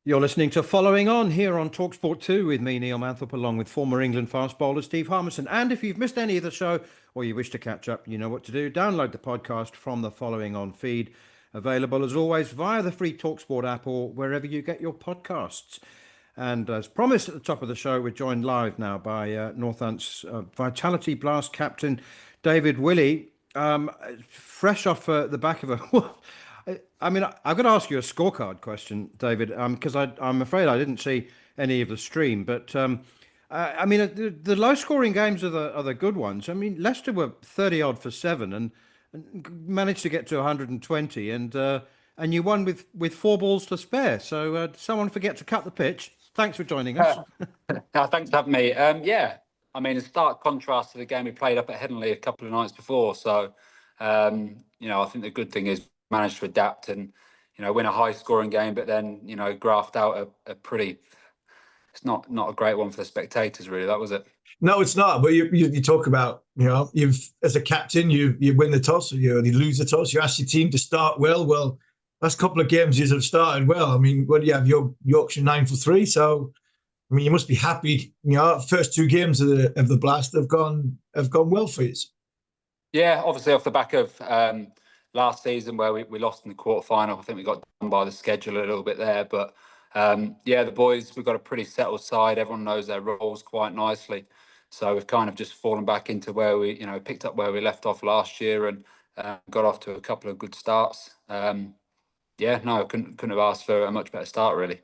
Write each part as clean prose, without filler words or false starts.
You're listening to Following On here on talkSPORT 2 with me, Neil Manthorp, along with former England fast bowler Steve Harmison. And if you've missed any of the show or you wish to catch up, you know what to do. Download the podcast from the Following On feed, available as always via the free talkSPORT app or wherever you get your podcasts. And as promised at the top of the show, we're joined live now by Northants Vitality Blast captain David Willey, fresh off the back of a... I mean, I've got to ask you a scorecard question, David, because I'm afraid I didn't see any of the stream. But I mean, the low-scoring games are the good ones. I mean, Leicester were 30 odd for 7 and managed to get to 120, and you won with 4 balls to spare. So did someone forget to cut the pitch? Thanks for joining us. Thanks for having me. Yeah, I mean, a stark contrast to the game we played up at Headingley a couple of nights before. So, I think the good thing is managed to adapt and, win a high-scoring game, but then, graft out a pretty. It's not a great one for the spectators, really. That was it. No, it's not. But you talk about, you've as a captain, you win the toss, or you lose the toss. You ask your team to start well. Well, last couple of games you have started well. I mean, what do you have? Yorkshire 9 for 3. So, I mean, you must be happy. First 2 games of the Blast have gone well for you. Yeah, obviously off the back of last season where we lost in the quarterfinal. I think we got done by the schedule a little bit there, but the boys, we've got a pretty settled side. Everyone knows their roles quite nicely. So we've kind of just fallen back into where we, picked up where we left off last year and got off to a couple of good starts. Couldn't have asked for a much better start, really.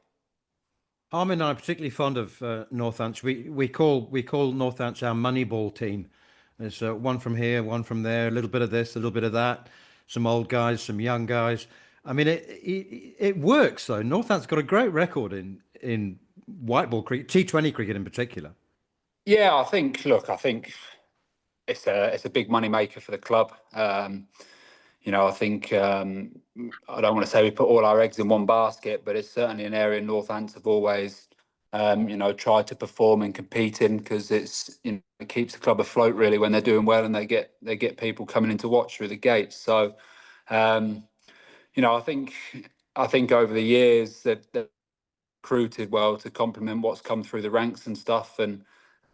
Harmon and I are particularly fond of Northants. We call Northants our Moneyball team. There's one from here, one from there, a little bit of this, a little bit of that. Some old guys, some young guys. I mean, it works though. Northants got a great record in white ball cricket, T20 cricket in particular. Yeah, I think it's a big money maker for the club. I think I don't want to say we put all our eggs in one basket, but it's certainly an area Northants have always tried to perform and compete in, because it keeps the club afloat really when they're doing well and they get people coming in to watch through the gates. So I think over the years that they've recruited well to complement what's come through the ranks and stuff, and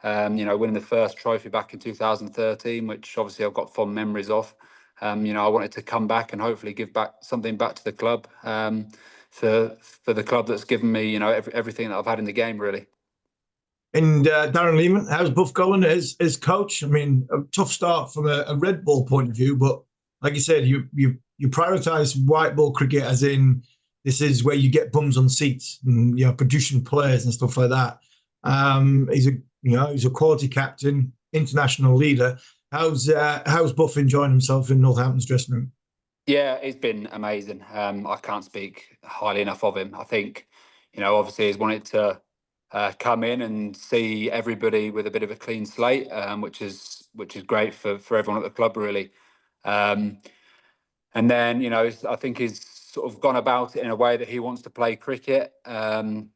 winning the first trophy back in 2013, which obviously I've got fond memories of. I wanted to come back and hopefully give something back to the club, for the club that's given me, everything that I've had in the game, really. And Darren Lehman, how's Buff going as coach? I mean, a tough start from a red ball point of view, but like you said, you prioritise white ball cricket, as in this is where you get bums on seats and producing players and stuff like that. He's a quality captain, international leader. How's Buff enjoying himself in Northampton's dressing room? Yeah, it's been amazing. I can't speak highly enough of him. I think, obviously he's wanted to come in and see everybody with a bit of a clean slate, which is great for everyone at the club, really. And then, I think he's sort of gone about it in a way that he wants to play cricket. And,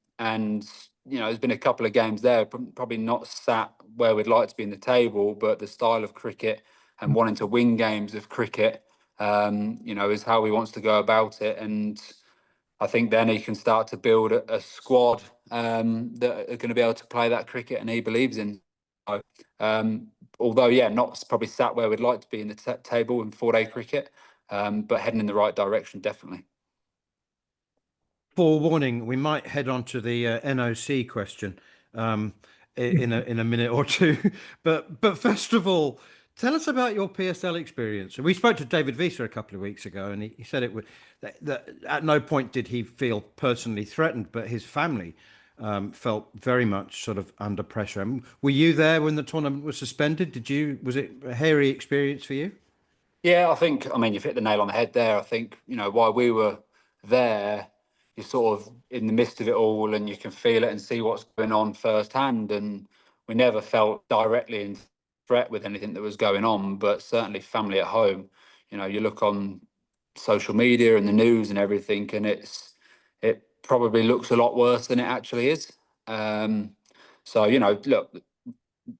there's been a couple of games there, probably not sat where we'd like to be in the table, but the style of cricket and wanting to win games of cricket, is how he wants to go about it. And I think then he can start to build a squad that are going to be able to play that cricket, and he believes in. Although, not probably sat where we'd like to be in the table in 4-day cricket, but heading in the right direction, definitely. Forewarning, we might head on to the NOC question in a minute or two. But first of all, tell us about your PSL experience. We spoke to David Willey a couple of weeks ago, and he said that at no point did he feel personally threatened, but his family felt very much sort of under pressure. Were you there when the tournament was suspended? Was it a hairy experience for you? Yeah, I mean, you've hit the nail on the head there. I think, while we were there, you're sort of in the midst of it all and you can feel it and see what's going on firsthand. And we never felt directly in threat with anything that was going on, but certainly family at home, you look on social media and the news and everything, and it probably looks a lot worse than it actually is. So, look,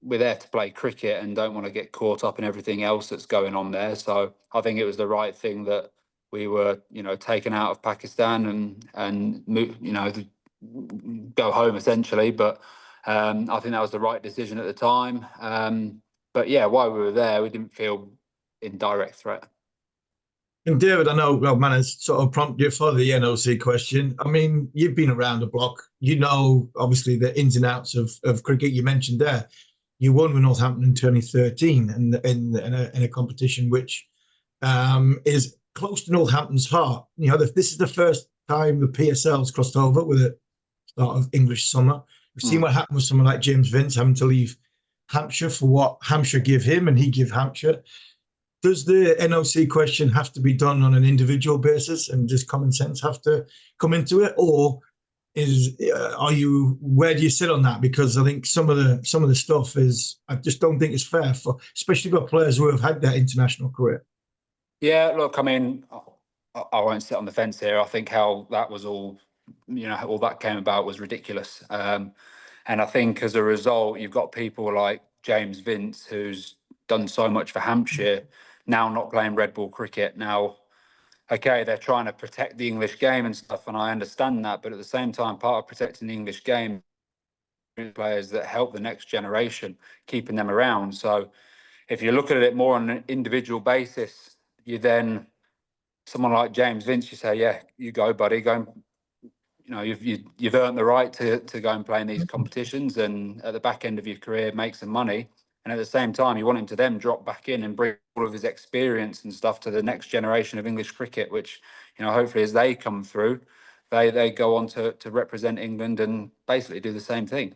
we're there to play cricket and don't want to get caught up in everything else that's going on there. So I think it was the right thing that we were, taken out of Pakistan and go home essentially. But I think that was the right decision at the time. But yeah, while we were there, we didn't feel in direct threat. And David, I know, well, man, has sort of prompted you for the NOC question. I mean, you've been around the block. You know, obviously, the ins and outs of cricket. You mentioned there, you won with Northampton in 2013 in a competition which is close to Northampton's heart. You know, this is the first time the PSL's crossed over with a start of English summer. We've seen what happened with someone like James Vince having to leave Hampshire for what Hampshire give him and he give Hampshire. Does the NOC question have to be done on an individual basis and does common sense have to come into it, or where do you sit on that? Because I think some of the stuff I just don't think it's fair for, especially for players who have had that international career. Yeah, look, I mean, I won't sit on the fence here. I think how that was all, all that came about was ridiculous. And I think as a result, you've got people like James Vince, who's done so much for Hampshire, now not playing red ball cricket. Now, okay, they're trying to protect the English game and stuff, and I understand that. But at the same time, part of protecting the English game, players that help the next generation, keeping them around. So if you look at it more on an individual basis, you then, someone like James Vince, you say, yeah, you go, buddy, go. You've earned the right to go and play in these competitions, and at the back end of your career, make some money. And at the same time, you want him to then drop back in and bring all of his experience and stuff to the next generation of English cricket, which, hopefully as they come through, they go on to represent England and basically do the same thing.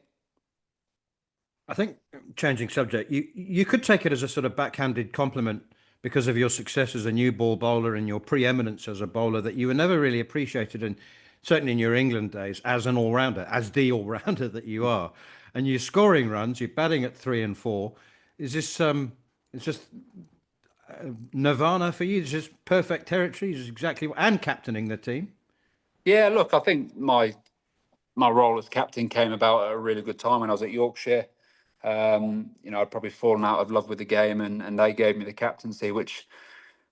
I think, changing subject, you could take it as a sort of backhanded compliment because of your success as a new ball bowler and your preeminence as a bowler that you were never really appreciated, and certainly in your England days, as an all-rounder, as the all-rounder that you are. And you're scoring runs, you're batting at 3 and 4. Is this it's just nirvana for you? It's just perfect territory. It's exactly and captaining the team. Yeah, look, I think my role as captain came about at a really good time when I was at Yorkshire. I'd probably fallen out of love with the game, and they gave me the captaincy, which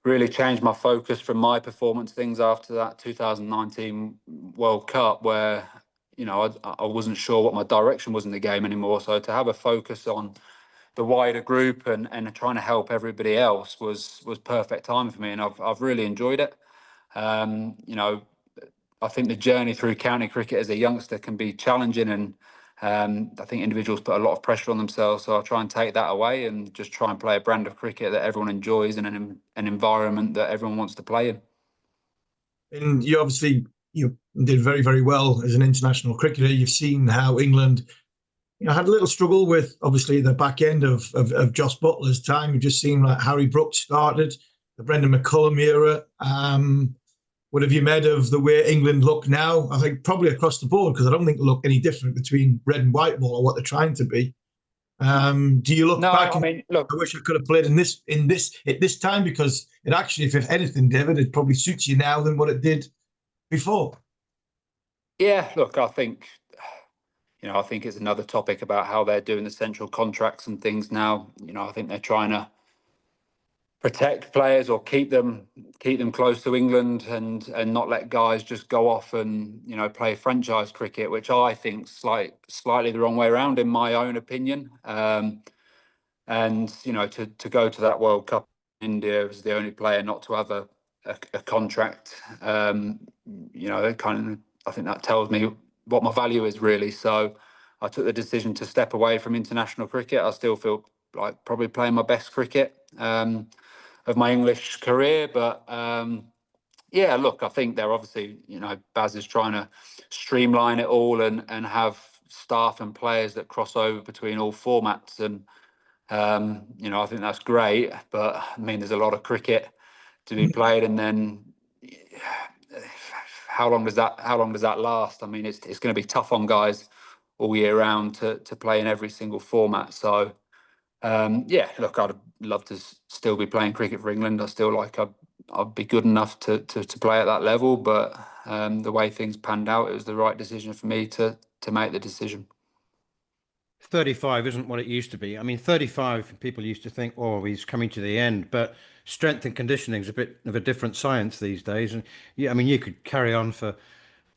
really changed my focus from my performance things after that 2019 World Cup, where I wasn't sure what my direction was in the game anymore. So to have a focus on the wider group and trying to help everybody else was perfect time for me, and I've really enjoyed it. I think the journey through county cricket as a youngster can be challenging, and I think individuals put a lot of pressure on themselves. So I try and take that away and just try and play a brand of cricket that everyone enjoys in an environment that everyone wants to play in. And you did very, very well as an international cricketer. You've seen how England had a little struggle with, obviously, the back end of Jos Buttler's time. You've just seen like Harry Brooks started, the Brendan McCullum era. What have you made of the way England look now? I think probably across the board, because I don't think they look any different between red and white ball or what they're trying to be. Do you look back? Look, I wish I could have played at this time, because it actually, if anything, David, it probably suits you now than what it did before. Yeah, look, I think it's another topic about how they're doing the central contracts and things now. I think they're trying to protect players or keep them close to England and not let guys just go off and play franchise cricket, which I think slightly the wrong way around in my own opinion. And to go to that World Cup in India as the only player not to have a contract, I think that tells me what my value is really. So I took the decision to step away from international cricket. I still feel like probably playing my best cricket of my English career, but yeah, look, I think they're obviously, Baz is trying to streamline it all and have staff and players that cross over between all formats, and I think that's great. But I mean, there's a lot of cricket to be played, and then how long does that last? I mean, it's going to be tough on guys all year round to play in every single format. So yeah, look, I'd love to still be playing cricket for England. I still like I'd be good enough to play at that level, but the way things panned out, it was the right decision for me to make the decision. 35 isn't what it used to be. I mean, 35, people used to think, oh, he's coming to the end, but strength and conditioning is a bit of a different science these days. And yeah, I mean, you could carry on for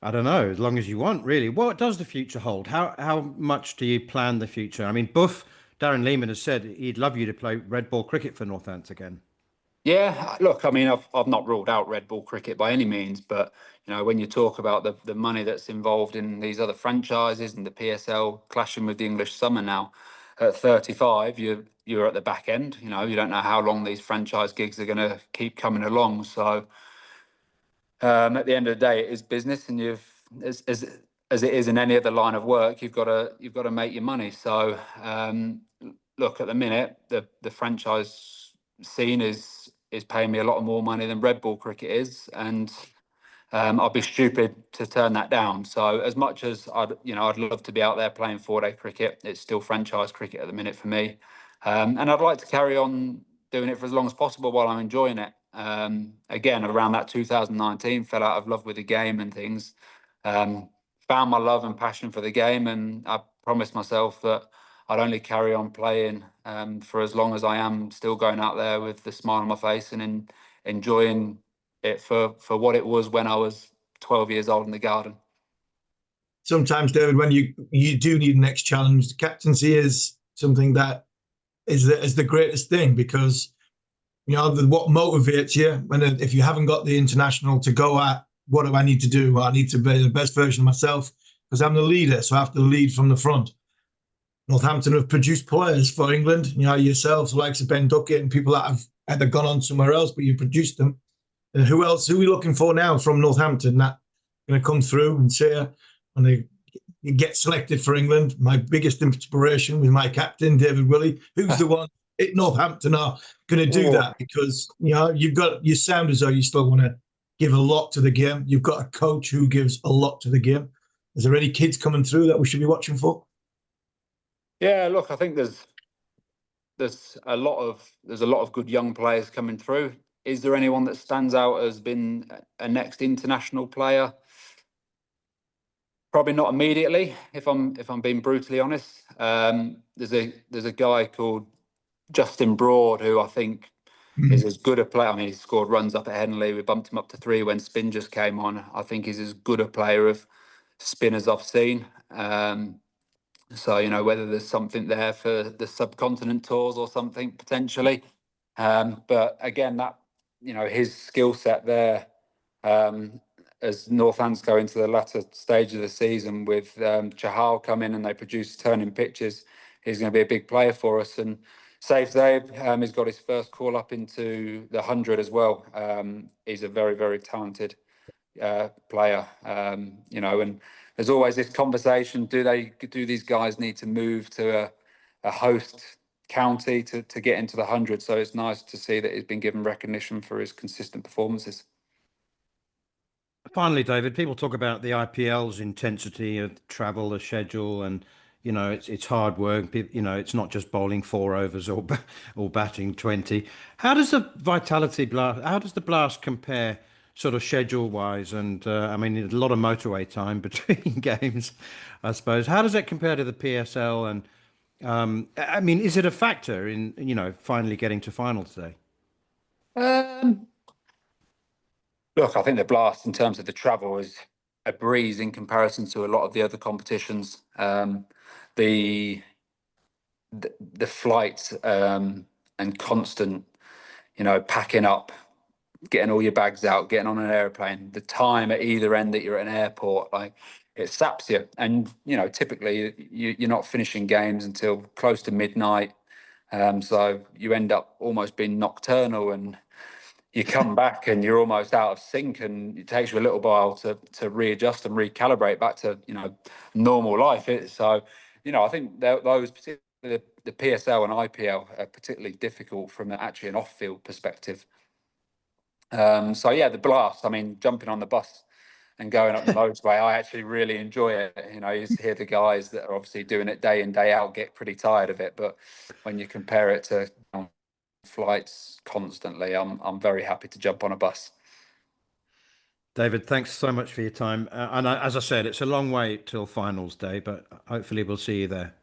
I don't know, as long as you want, really. What does the future hold? How much do you plan the future? I mean, Buff Darren Lehman has said he'd love you to play red ball cricket for Northants again. Yeah, look, I mean, I've not ruled out red ball cricket by any means, but when you talk about the money that's involved in these other franchises and the PSL clashing with the English summer now, at 35, you're at the back end. You don't know how long these franchise gigs are going to keep coming along. So at the end of the day, it is business, and as it is in any other line of work, you've got to make your money. So look, at the minute, the franchise scene is paying me a lot more money than red ball cricket is, and I'd be stupid to turn that down. So as much as I'd love to be out there playing 4-day cricket, it's still franchise cricket at the minute for me, and I'd like to carry on doing it for as long as possible while I'm enjoying it. Again, around that 2019, fell out of love with the game and things. Found my love and passion for the game, and I promised myself that I'd only carry on playing for as long as I am still going out there with the smile on my face and enjoying it for what it was when I was 12 years old in the garden. Sometimes, David, when you do need a next challenge, the captaincy is something that is the greatest thing, because what motivates you when if you haven't got the international to go at, what do I need to do? Well, I need to be the best version of myself because I'm the leader, so I have to lead from the front. Northampton have produced players for England, yourselves, likes of Ben Duckett and people that have either gone on somewhere else, but you produced them. Who else? Who are we looking for now from Northampton that going to come through and say when they get selected for England? My biggest inspiration was my captain, David Willey. Who's the one at Northampton are going to do that? Because you sound as though you still want to give a lot to the game. You've got a coach who gives a lot to the game. Is there any kids coming through that we should be watching for? Yeah, look, I think there's a lot of good young players coming through. Is there anyone that stands out as been a next international player? Probably not immediately, if I'm being brutally honest. There's a guy called Justin Broad who I think is as good a player. I mean, he scored runs up at Henley. We bumped him up to 3 when spin just came on. I think he's as good a player of spin as I've seen. So whether there's something there for the subcontinent tours or something potentially, but again, that his skill set there, as Northants go into the latter stage of the season with Chahal come in and they produce turning pitches, he's going to be a big player for us. And Save Zabe, he's got his first call up into the 100 as well. He's a very, very talented player, and there's always this conversation: do these guys need to move to a host county to get into the 100? So it's nice to see that he's been given recognition for his consistent performances. Finally, David, people talk about the IPL's intensity of travel, the schedule, and it's hard work. It's not just bowling 4 overs or batting 20. How does the Vitality Blast? How does the Blast compare, sort of schedule wise? And I mean, a lot of motorway time between games, I suppose. How does that compare to the PSL? And I mean, is it a factor in finally getting to final today? Look, I think the Blast in terms of the travel is a breeze in comparison to a lot of the other competitions. The flights and constant, packing up, getting all your bags out, getting on an airplane, the time at either end that you're at an airport, like it saps you. And typically you're not finishing games until close to midnight, so you end up almost being nocturnal, and you come back and you're almost out of sync, and it takes you a little while to readjust and recalibrate back to normal life. So I think those particularly the PSL and IPL are particularly difficult from actually an off-field perspective. So yeah, the Blast, I mean, jumping on the bus and going up the motorway, I actually really enjoy it. You hear the guys that are obviously doing it day in, day out get pretty tired of it, but when you compare it to flights constantly, I'm very happy to jump on a bus. David, thanks so much for your time. And as I said, it's a long way till finals day, but hopefully we'll see you there.